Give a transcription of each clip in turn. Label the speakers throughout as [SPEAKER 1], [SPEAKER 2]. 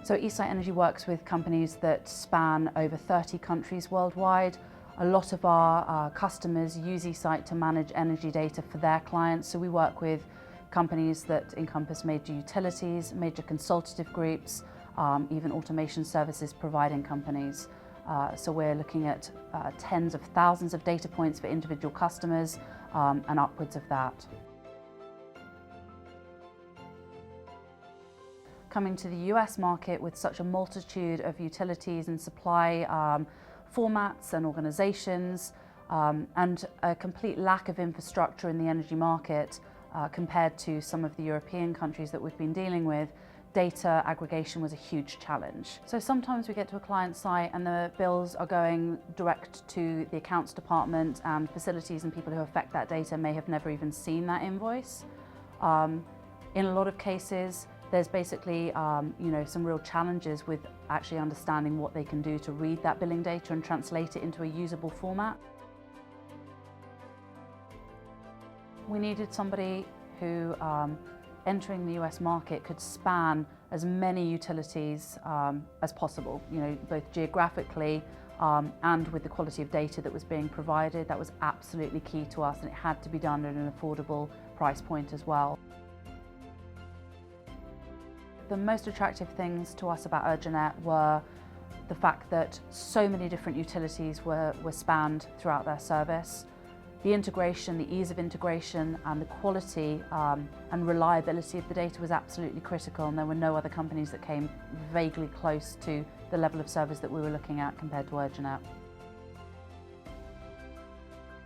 [SPEAKER 1] So eSight Energy works with companies that span over 30 countries worldwide. A lot of our customers use eSight to manage energy data for their clients. So we work with companies that encompass major utilities, major consultative groups, even automation services providing companies. So we're looking at tens of thousands of data points for individual customers and upwards of that. Coming to the US market with such a multitude of utilities and supply formats and organizations and a complete lack of infrastructure in the energy market compared to some of the European countries that we've been dealing with, data aggregation was a huge challenge. So sometimes we get to a client site and the bills are going direct to the accounts department, and facilities and people who affect that data may have never even seen that invoice. In a lot of cases, there's basically some real challenges with actually understanding what they can do to read that billing data and translate it into a usable format. We needed somebody who, entering the US market, could span as many utilities as possible, both geographically and with the quality of data that was being provided. That was absolutely key to us, and it had to be done at an affordable price point as well. The most attractive things to us about Urjanet were the fact that so many different utilities were spanned throughout their service. The integration, the ease of integration and the quality and reliability of the data was absolutely critical, and there were no other companies that came vaguely close to the level of service that we were looking at compared to Urjanet.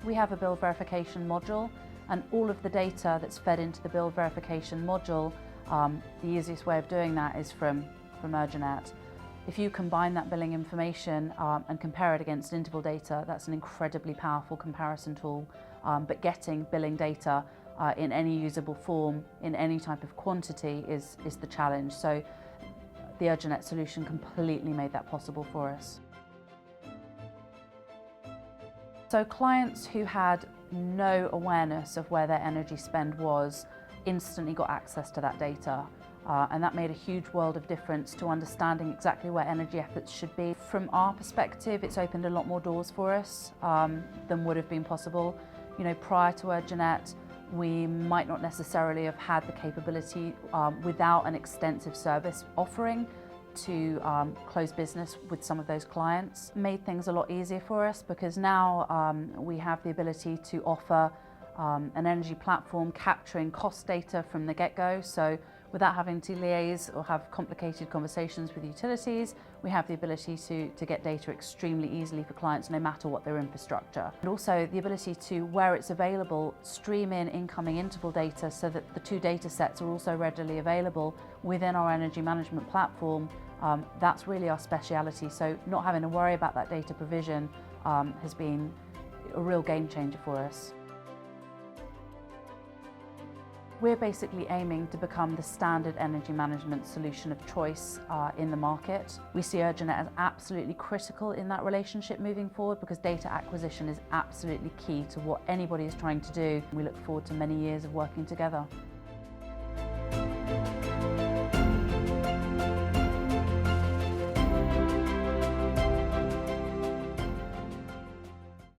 [SPEAKER 1] We have a bill verification module, and all of the data that's fed into the bill verification module, the easiest way of doing that is from Urjanet. If you combine that billing information and compare it against interval data, that's an incredibly powerful comparison tool. But getting billing data in any usable form, in any type of quantity is the challenge. So the Urjanet solution completely made that possible for us. So clients who had no awareness of where their energy spend was instantly got access to that data. And that made a huge world of difference to understanding exactly where energy efforts should be. From our perspective, it's opened a lot more doors for us than would have been possible. Prior to Urjanet, we might not necessarily have had the capability without an extensive service offering to close business with some of those clients. It made things a lot easier for us because now we have the ability to offer an energy platform capturing cost data from the get-go. So without having to liaise or have complicated conversations with utilities, we have the ability to get data extremely easily for clients no matter what their infrastructure. And also the ability to, where it's available, stream in incoming interval data so that the two data sets are also readily available within our energy management platform. That's really our speciality. So not having to worry about that data provision has been a real game changer for us. We're basically aiming to become the standard energy management solution of choice in the market. We see Urjanet as absolutely critical in that relationship moving forward because data acquisition is absolutely key to what anybody is trying to do. We look forward to many years of working together.